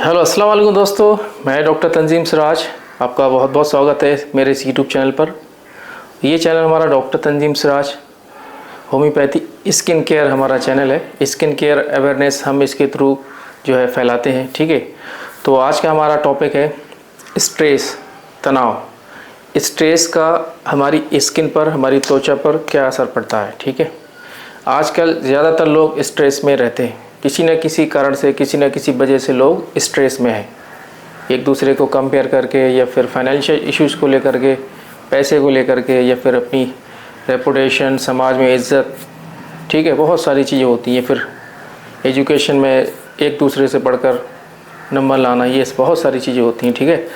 Hello अस्सलाम वालेकुम दोस्तों, मैं डॉक्टर तंजीम सिराज। आपका बहुत बहुत स्वागत है मेरे इस यूट्यूब चैनल पर। ये चैनल हमारा डॉक्टर तंजीम सिराज होम्योपैथी स्किन केयर हमारा चैनल है। स्किन केयर अवेयरनेस हम इसके थ्रू जो है फैलाते हैं, ठीक है। तो आज का हमारा टॉपिक है स्ट्रेस, तनाव। स्ट्रेस का हमारी स्किन पर, हमारी त्वचा पर क्या असर पड़ता है, ठीक है। आजकल ज़्यादातर लोग स्ट्रेस में रहते हैं, किसी न किसी कारण से, किसी न किसी वजह से लोग स्ट्रेस में हैं। एक दूसरे को कंपेयर करके, या फिर फाइनेंशियल इश्यूज़ को लेकर के, पैसे को लेकर के, या फिर अपनी रेपुटेशन, समाज में इज्जत, ठीक है, बहुत सारी चीज़ें होती हैं। फिर एजुकेशन में एक दूसरे से बढ़कर नंबर लाना, ये बहुत सारी चीज़ें होती हैं, ठीक है।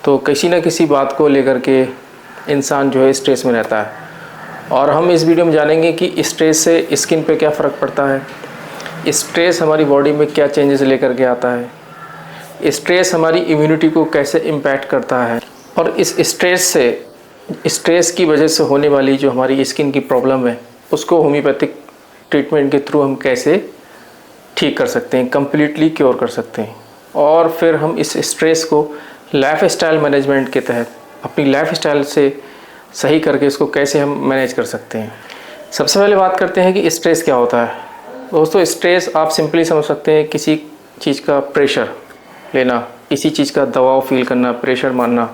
तो किसी न किसी बात को लेकर के इंसान जो है स्ट्रेस में रहता है। और हम इस वीडियो में जानेंगे कि स्ट्रेस से स्किन पे क्या फ़र्क पड़ता है, स्ट्रेस हमारी बॉडी में क्या चेंजेस लेकर के आता है, स्ट्रेस हमारी इम्यूनिटी को कैसे इम्पैक्ट करता है, और इस स्ट्रेस की वजह से होने वाली जो हमारी स्किन की प्रॉब्लम है उसको होम्योपैथिक ट्रीटमेंट के थ्रू हम कैसे ठीक कर सकते हैं, कम्प्लीटली क्योर कर सकते हैं। और फिर हम इस स्ट्रेस को लाइफ स्टाइल मैनेजमेंट के तहत अपनी लाइफ स्टाइल से सही करके इसको कैसे हम मैनेज कर सकते हैं। सबसे पहले बात करते हैं कि स्ट्रेस क्या होता है। दोस्तों, स्ट्रेस आप सिंपली समझ सकते हैं किसी चीज़ का प्रेशर लेना, किसी चीज़ का दबाव फील करना, प्रेशर मानना,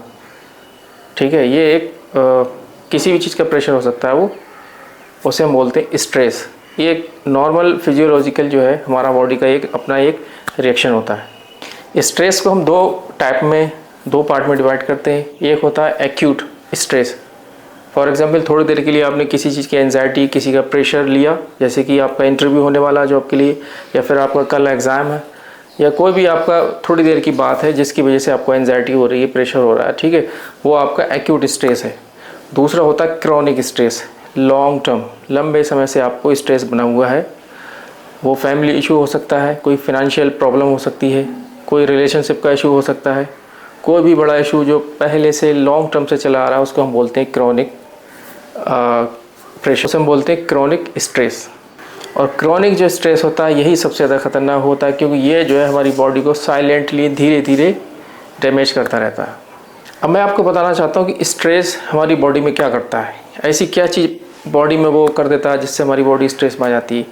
ठीक है। ये एक किसी भी चीज़ का प्रेशर हो सकता है, वो उसे हम बोलते हैं स्ट्रेस। ये एक नॉर्मल फिजियोलॉजिकल जो है हमारा बॉडी का एक अपना एक रिएक्शन होता है। स्ट्रेस को हम दो पार्ट में डिवाइड करते हैं। एक होता है एक्यूट स्ट्रेस। फॉर एग्जांपल, थोड़ी देर के लिए आपने किसी चीज़ की एंजाइटी, किसी का प्रेशर लिया, जैसे कि आपका इंटरव्यू होने वाला है जॉब के लिए, या फिर आपका कल एग्ज़ाम है, या कोई भी आपका थोड़ी देर की बात है जिसकी वजह से आपको एंजाइटी हो रही है, प्रेशर हो रहा है, ठीक है, वो आपका एक्यूट स्ट्रेस है। दूसरा होता है क्रॉनिक स्ट्रेस, लॉन्ग टर्म, लंबे समय से आपको स्ट्रेस बना हुआ है। वो फैमिली इशू हो सकता है, कोई फाइनेंशियल प्रॉब्लम हो सकती है, कोई रिलेशनशिप का इशू हो सकता है, कोई भी बड़ा इशू जो पहले से लॉन्ग टर्म से चला आ रहा है उसको हम बोलते हैं क्रॉनिक प्रेशर, हम बोलते हैं क्रॉनिक स्ट्रेस। और क्रॉनिक जो स्ट्रेस होता है यही सबसे ज़्यादा ख़तरनाक होता है, क्योंकि ये जो है हमारी बॉडी को साइलेंटली धीरे धीरे डैमेज करता रहता है। अब मैं आपको बताना चाहता हूँ कि स्ट्रेस हमारी बॉडी में क्या करता है, ऐसी क्या चीज़ बॉडी में वो कर देता है जिससे हमारी बॉडी स्ट्रेस में आ जाती है।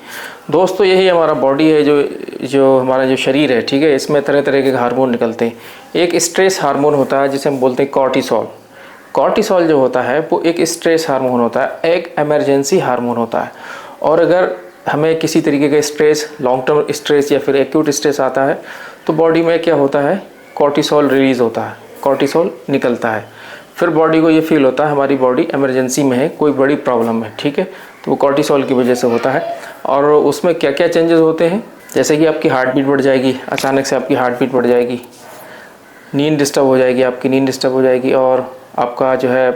दोस्तों, यही हमारा बॉडी है, जो हमारा जो शरीर है, ठीक है, इसमें तरह तरह के हार्मोन निकलते हैं। एक स्ट्रेस हार्मोन होता है जिसे हम बोलते हैं कॉर्टिसोल। कॉर्टिसोल जो होता है वो एक स्ट्रेस हार्मोन होता है, एक इमरजेंसी हार्मोन होता है। और अगर हमें किसी तरीके का स्ट्रेस, लॉन्ग टर्म स्ट्रेस या फिर एक्यूट स्ट्रेस आता है तो बॉडी में क्या होता है, कॉर्टिसोल रिलीज़ होता है, कॉर्टिसोल निकलता है। फिर बॉडी को ये फील होता है हमारी बॉडी इमरजेंसी में है, कोई बड़ी प्रॉब्लम है, ठीक है, तो वो कॉर्टिसोल की वजह से होता है। और उसमें क्या क्या चेंजेस होते हैं, जैसे कि आपकी हार्ट बीट बढ़ जाएगी, अचानक से आपकी हार्ट बीट बढ़ जाएगी, नींद डिस्टर्ब हो जाएगी, आपकी नींद डिस्टर्ब हो जाएगी, और आपका जो है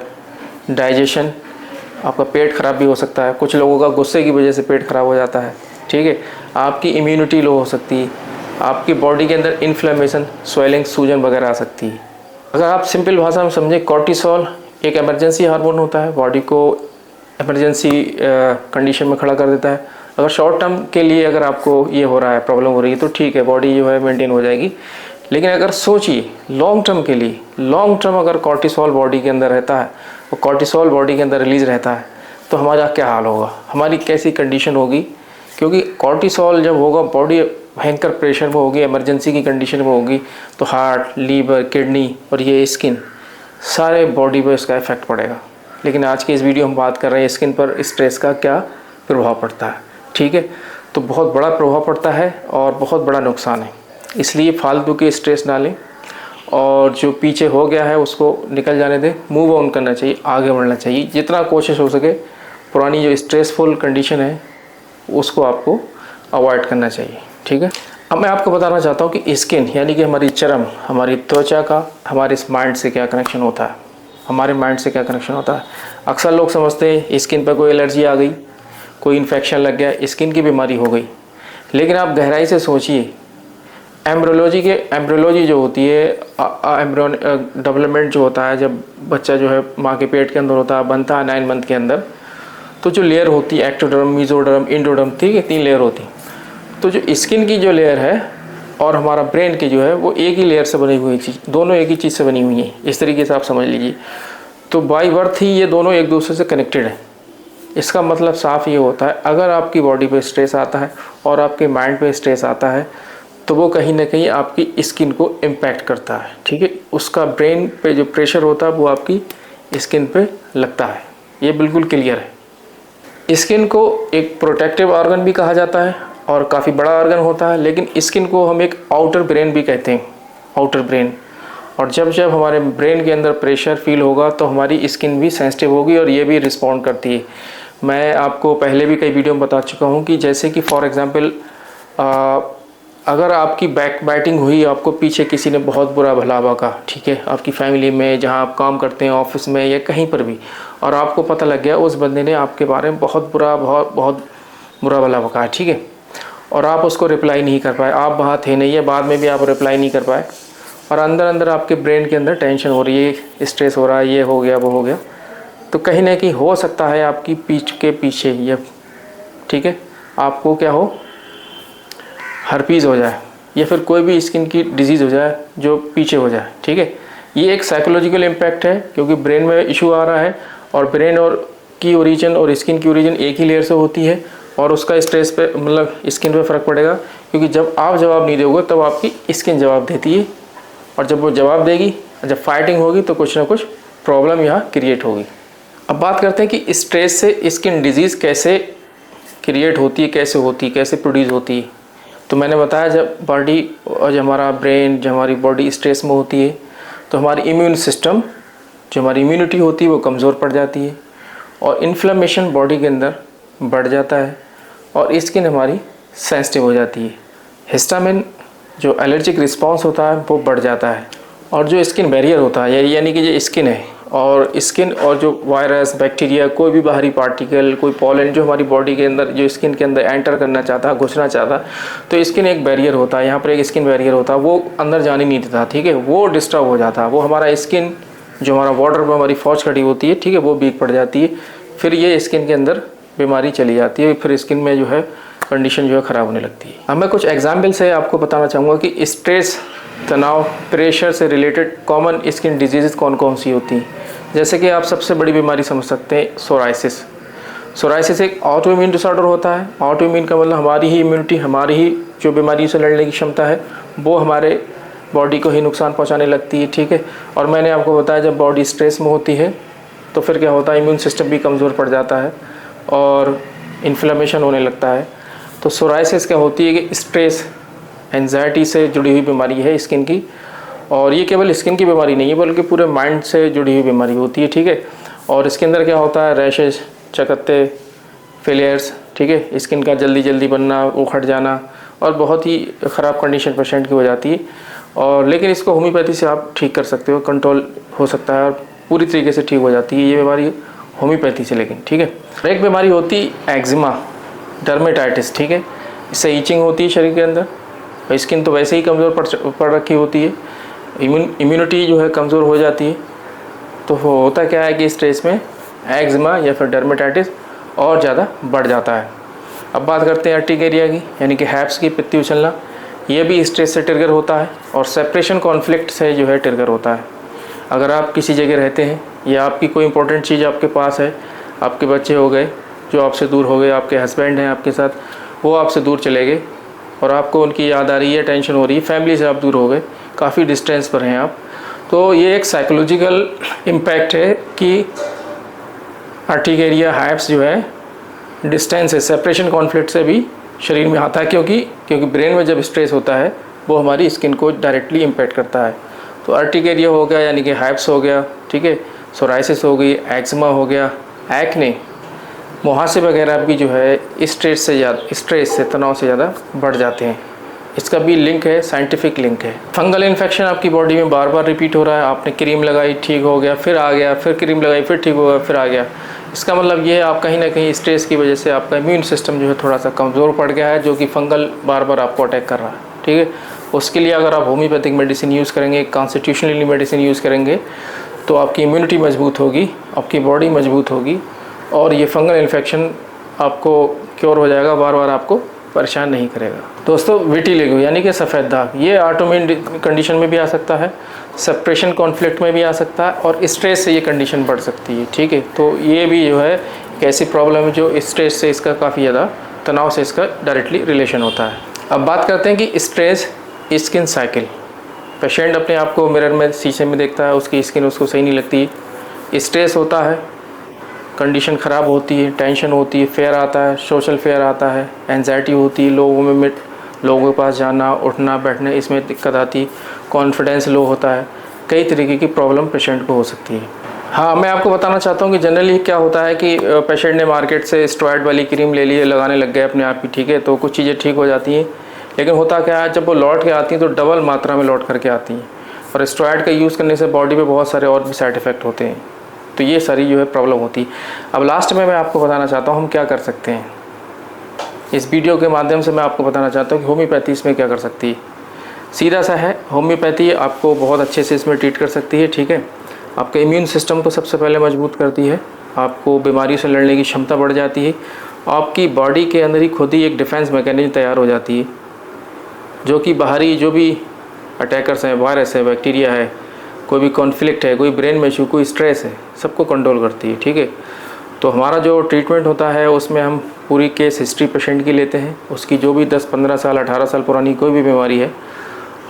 डाइजेशन, आपका पेट ख़राब भी हो सकता है। कुछ लोगों का गुस्से की वजह से पेट ख़राब हो जाता है, ठीक है। आपकी इम्यूनिटी लो हो सकती है, आपकी बॉडी के अंदर इन्फ्लेमेशन, स्वेलिंग, सूजन वगैरह आ सकती है। अगर आप सिंपल भाषा में समझें, कॉर्टिसोल एक इमरजेंसी हार्मोन होता है, बॉडी को इमरजेंसी कंडीशन में खड़ा कर देता है। अगर शॉर्ट टर्म के लिए अगर आपको ये हो रहा है, प्रॉब्लम हो रही है, तो ठीक है, बॉडी जो है मेंटेन हो जाएगी। लेकिन अगर सोचिए लॉन्ग टर्म के लिए, लॉन्ग टर्म अगर कॉर्टिसोल बॉडी के अंदर रहता है और कॉर्टिसोल बॉडी के अंदर रिलीज़ रहता है तो हमारा क्या हाल होगा, हमारी कैसी कंडीशन होगी। क्योंकि कॉर्टिसोल जब होगा, बॉडी भयंकर प्रेशर में होगी, इमरजेंसी की कंडीशन में होगी, तो हार्ट, लीवर, किडनी और ये स्किन, सारे बॉडी पर इसका इफेक्ट पड़ेगा। लेकिन आज की इस वीडियो हम बात कर रहे हैं स्किन पर स्ट्रेस का क्या प्रभाव पड़ता है, ठीक है। तो बहुत बड़ा प्रभाव पड़ता है और बहुत बड़ा नुकसान है, इसलिए फालतू के स्ट्रेस ना लें, और जो पीछे हो गया है उसको निकल जाने दें, मूव ऑन करना चाहिए, आगे बढ़ना चाहिए। जितना कोशिश हो सके पुरानी जो स्ट्रेसफुल कंडीशन है उसको आपको अवॉइड करना चाहिए, ठीक है। अब मैं आपको बताना चाहता हूँ कि स्किन यानी कि हमारी चर्म, हमारी त्वचा का हमारे इस माइंड से क्या कनेक्शन होता है, हमारे माइंड से क्या कनेक्शन होता है। अक्सर लोग समझते हैं स्किन पर कोई एलर्जी आ गई, कोई इन्फेक्शन लग गया, स्किन की बीमारी हो गई। लेकिन आप गहराई से सोचिए, एम्ब्रियोलॉजी जो होती है, एम्ब्रियो डेवलपमेंट जो होता है, जब बच्चा जो है माँ के पेट के अंदर होता है, बनता है 9 मंथ के अंदर, तो जो लेयर होती है, एक्टोडर्म, मेसोडर्म, एंडोडर्म, ठीक है, 3 लेयर होती है। तो जो स्किन की जो लेयर है और हमारा ब्रेन की जो है वो एक ही लेयर से बनी हुई चीज़, दोनों एक ही चीज़ से बनी हुई है, इस तरीके से आप समझ लीजिए। तो बाई बर्थ ही ये दोनों एक दूसरे से कनेक्टेड है। इसका मतलब साफ ये होता है, अगर आपकी बॉडी पे स्ट्रेस आता है और आपके माइंड पे स्ट्रेस आता है तो वो कहीं ना कहीं आपकी स्किन को इम्पैक्ट करता है, ठीक है। उसका ब्रेन पे जो प्रेशर होता है वो आपकी स्किन पे लगता है, ये बिल्कुल क्लियर है। स्किन को एक प्रोटेक्टिव ऑर्गन भी कहा जाता है और काफ़ी बड़ा ऑर्गन होता है, लेकिन स्किन को हम एक आउटर ब्रेन भी कहते हैं, आउटर ब्रेन। और जब जब हमारे ब्रेन के अंदर प्रेशर फील होगा तो हमारी स्किन भी सेंसिटिव होगी और ये भी रिस्पॉन्ड करती है। मैं आपको पहले भी कई वीडियो में बता चुका हूँ कि जैसे कि फॉर एग्ज़ाम्पल अगर आपकी बैक बाइटिंग हुई, आपको पीछे किसी ने बहुत बुरा भला बका, ठीक है, आपकी फैमिली में, जहाँ आप काम करते हैं, ऑफिस में या कहीं पर भी, और आपको पता लग गया उस बंदे ने आपके बारे में बहुत बुरा भला बका है, ठीक है, और आप उसको रिप्लाई नहीं कर पाए, आप वहाँ थे नहीं है, बाद में भी आप रिप्लाई नहीं कर पाए, और अंदर अंदर आपके ब्रेन के अंदर टेंशन हो रही है, स्ट्रेस हो रहा है, ये हो गया वो हो गया, तो कहीं ना कहीं हो सकता है आपकी पीठ के पीछे ये, ठीक है, आपको क्या हो, हर्पीज़ हो जाए या फिर कोई भी स्किन की डिजीज़ हो जाए जो पीछे हो जाए, ठीक है। ये एक साइकोलॉजिकल इम्पैक्ट है क्योंकि ब्रेन में इशू आ रहा है और ब्रेन और की ओरिजिन और स्किन की ओरिजिन एक ही लेयर से होती है और उसका स्ट्रेस पे मतलब स्किन पे फ़र्क पड़ेगा, क्योंकि जब आप जवाब नहीं दोगे तब आपकी स्किन जवाब देती है, और जब वो जवाब देगी, जब फाइटिंग होगी तो कुछ ना कुछ प्रॉब्लम यहाँ क्रिएट होगी। अब बात करते हैं कि स्ट्रेस से स्किन डिजीज़ कैसे क्रिएट होती है, कैसे होती है, कैसे प्रोड्यूस होती है। तो मैंने बताया जब बॉडी और जब हमारा ब्रेन, जब हमारी बॉडी स्ट्रेस में होती है तो हमारी इम्यून सिस्टम, जो हमारी इम्यूनिटी होती है वो कमज़ोर पड़ जाती है और इन्फ्लेमेशन बॉडी के अंदर बढ़ जाता है और स्किन हमारी सेंसिटिव हो जाती है। हिस्टामिन जो एलर्जिक रिस्पॉन्स होता है वो बढ़ जाता है और जो स्किन बैरियर होता है, यानी कि जो स्किन है और स्किन और जो वायरस, बैक्टीरिया, कोई भी बाहरी पार्टिकल, कोई पॉलन जो हमारी बॉडी के अंदर, जो स्किन के अंदर एंटर करना चाहता है, घुसना चाहता, तो स्किन एक बैरियर होता है, यहाँ पर एक स्किन बैरियर होता है, वो अंदर जाने नहीं देता, ठीक है, वो डिस्टर्ब हो जाता है, वो हमारा स्किन जो हमारा वाटर पर हमारी फौज खड़ी होती है, ठीक है, वो वीक पड़ जाती है, फिर ये स्किन के अंदर बीमारी चली जाती है, फिर स्किन में जो है कंडीशन जो है ख़राब होने लगती है। अब मैं कुछ एग्जाम्पल से आपको बताना चाहूँगा कि स्ट्रेस, तनाव, प्रेशर से रिलेटेड कॉमन स्किन डिजीज़ कौन कौन सी होती हैं। जैसे कि आप सबसे बड़ी बीमारी समझ सकते हैं सोराइसिस। सोराइसिस एक ऑटो इम्यून डिसऑर्डर होता है। ऑटो इम्यून का मतलब हमारी ही इम्यूनिटी, हमारी ही जो बीमारी से लड़ने की क्षमता है वो हमारे बॉडी को ही नुकसान पहुंचाने लगती है, ठीक है। और मैंने आपको बताया जब बॉडी स्ट्रेस में होती है तो फिर क्या होता है, इम्यून सिस्टम भी कमज़ोर पड़ जाता है और इन्फ्लेमेशन होने लगता है। तो सोराइसिस क्या होती है कि स्ट्रेस, एंजाइटी से जुड़ी हुई बीमारी है स्किन की, और ये केवल स्किन की बीमारी नहीं है बल्कि पूरे माइंड से जुड़ी हुई बीमारी होती है, ठीक है। और इसके अंदर क्या होता है, रैशेज, चकत्ते, फेलियर्स, ठीक है, स्किन का जल्दी जल्दी बनना, उखड़ जाना और बहुत ही ख़राब कंडीशन पेशेंट की हो जाती है। और लेकिन इसको होम्योपैथी से आप ठीक कर सकते हो, कंट्रोल हो सकता है और पूरी तरीके से ठीक हो जाती है ये बीमारी होम्योपैथी से, लेकिन ठीक है। एक बीमारी होती एक्जिमा, डर्मेटाइटिस, ठीक है, इससे ईचिंग होती है शरीर के अंदर, स्किन तो वैसे ही कमज़ोर पड़ रखी होती है, इम्यूनिटी जो है कमज़ोर हो जाती है, तो होता क्या है कि स्ट्रेस में एक्जिमा या फिर डर्मेटाइटिस और ज़्यादा बढ़ जाता है। अब बात करते हैं अर्टिकेरिया की, यानी कि हैप्स की, पित्ती उछलना, ये भी स्ट्रेस से ट्रिगर होता है और सेपरेशन कॉन्फ्लिक्ट से जो है ट्रिगर होता है। अगर आप किसी जगह रहते हैं या आपकी कोई इंपॉर्टेंट चीज़ आपके पास है, आपके बच्चे हो गए जो आपसे दूर हो गए, आपके हस्बैंड हैं आपके साथ, वो आपसे दूर चले गए और आपको उनकी याद आ रही है, टेंशन हो रही है, फैमिली से आप दूर हो गए, काफ़ी डिस्टेंस पर हैं आप, तो ये एक साइकोलॉजिकल इम्पैक्ट है कि अर्टिकेरिया, हैप्स जो है डिस्टेंस है, सेपरेशन कॉन्फ्लिक्ट से भी शरीर में आता है, क्योंकि ब्रेन में जब स्ट्रेस होता है वो हमारी स्किन को डायरेक्टली इम्पैक्ट करता है। तो अर्टिकेरिया हो गया, यानी कि हैप्स हो गया, ठीक है, सोराइसिस हो गई, एक्जिमा हो गया, एक्ने, मुहासे वगैरह भी जो है स्ट्रेस से, तनाव से ज़्यादा बढ़ जाते हैं। इसका भी लिंक है, साइंटिफिक लिंक है। फंगल इन्फेक्शन आपकी बॉडी में बार बार रिपीट हो रहा है, आपने क्रीम लगाई, ठीक हो गया, फिर आ गया, फिर क्रीम लगाई, फिर ठीक हो गया, फिर आ गया, इसका मतलब ये है आप कहीं ना कहीं स्ट्रेस की वजह से आपका इम्यून सिस्टम जो है थोड़ा सा कमज़ोर पड़ गया है, जो कि फंगल बार बार आपको अटैक कर रहा है, ठीक है। उसके लिए अगर आप होम्योपैथिक मेडिसिन यूज़ करेंगे, कॉन्स्टिट्यूशनली मेडिसिन यूज़ करेंगे, तो आपकी इम्यूनिटी मजबूत होगी, आपकी बॉडी मजबूत होगी और ये फंगल इन्फेक्शन आपको क्योर हो जाएगा, बार बार आपको परेशान नहीं करेगा। दोस्तों विटिलिगो यानी कि सफ़ेद दाग, ये ऑटोइम्यून कंडीशन में भी आ सकता है, सेपरेशन कॉन्फ्लिक्ट में भी आ सकता है और स्ट्रेस से ये कंडीशन बढ़ सकती है। ठीक है, तो ये भी जो है एक ऐसी प्रॉब्लम है जो स्ट्रेस से इसका काफ़ी ज़्यादा तनाव से इसका डायरेक्टली रिलेशन होता है। अब बात करते हैं कि स्ट्रेस स्किन साइकिल। पेशेंट अपने आप को मिरर में शीशे में देखता है, उसकी स्किन उसको सही नहीं लगती, स्ट्रेस होता है, कंडीशन ख़राब होती है, टेंशन होती है, फेयर आता है, सोशल फेयर आता है, एंजाइटी होती है, लोगों के पास जाना उठना बैठना इसमें दिक्कत आती है, कॉन्फिडेंस लो होता है, कई तरीके की प्रॉब्लम पेशेंट को हो सकती है। हाँ, मैं आपको बताना चाहता हूँ कि जनरली क्या होता है कि पेशेंट ने मार्केट से स्टेरॉइड वाली क्रीम ले ली है, लगाने लग गए अपने आप ही, ठीक है, तो कुछ चीज़ें ठीक हो जाती हैं, लेकिन होता क्या है जब वो लौट के आती हैं तो डबल मात्रा में लौट करके आती हैं और स्टेरॉइड का यूज़ करने से बॉडी पे बहुत सारे और भी साइड इफ़ेक्ट होते हैं, तो ये सारी जो है प्रॉब्लम होती है। अब लास्ट में मैं आपको बताना चाहता हूँ हम क्या कर सकते हैं। इस वीडियो के माध्यम से मैं आपको बताना चाहता हूँ कि होम्योपैथी इसमें क्या कर सकती है। सीधा सा है, होम्योपैथी आपको बहुत अच्छे से इसमें ट्रीट कर सकती है। ठीक है, आपका इम्यून सिस्टम को सबसे पहले मजबूत करती है, आपको बीमारी से लड़ने की क्षमता बढ़ जाती है, आपकी बॉडी के अंदर ही खुद ही एक डिफेंस मैकेनिज्म तैयार हो जाती है जो कि बाहरी जो भी अटैकर्स हैं, वायरस है, बैक्टीरिया है, कोई भी कॉन्फ्लिक्ट है, कोई ब्रेन में इशू, कोई स्ट्रेस है, सबको कंट्रोल करती है। ठीक है, तो हमारा जो ट्रीटमेंट होता है उसमें हम पूरी केस हिस्ट्री पेशेंट की लेते हैं, उसकी जो भी 10-15 साल 18 साल पुरानी कोई भी बीमारी है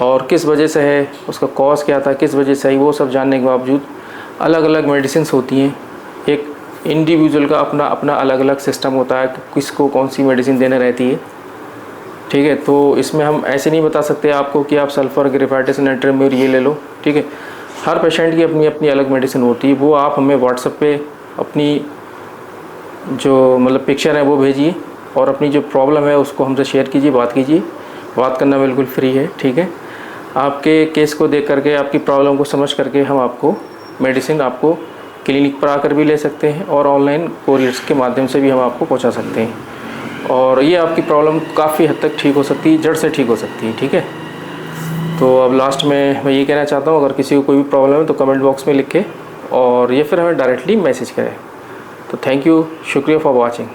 और किस वजह से है, उसका कॉज क्या था, किस वजह से है, वो सब जानने के बावजूद अलग अलग मेडिसिन होती हैं। एक इंडिविजुअल का अपना अपना अलग अलग सिस्टम होता है कि किसको कौन सी मेडिसिन देने रहती है। ठीक है, तो इसमें हम ऐसे नहीं बता सकते आपको कि आप सल्फ़र, ग्रेफाइटिस, नाइट्रोम्यूर ये ले लो। ठीक है, हर पेशेंट की अपनी अपनी अलग मेडिसिन होती है, वो आप हमें व्हाट्सएप पे अपनी जो मतलब पिक्चर है वो भेजिए और अपनी जो प्रॉब्लम है उसको हमसे शेयर कीजिए, बात कीजिए, बात करना बिल्कुल फ्री है। ठीक है, आपके केस को देख करके, आपकी प्रॉब्लम को समझ करके हम आपको मेडिसिन आपको क्लिनिक पर आकर भी ले सकते हैं और ऑनलाइन कोरियर्स के माध्यम से भी हम आपको पहुंचा सकते हैं और ये आपकी प्रॉब्लम काफ़ी हद तक ठीक हो सकती है, जड़ से ठीक हो सकती है। ठीक है, तो अब लास्ट में मैं ये कहना चाहता हूँ, अगर किसी को कोई भी प्रॉब्लम है तो कमेंट बॉक्स में लिखें और ये फिर हमें डायरेक्टली मैसेज करें। तो थैंक यू, शुक्रिया फॉर वॉचिंग।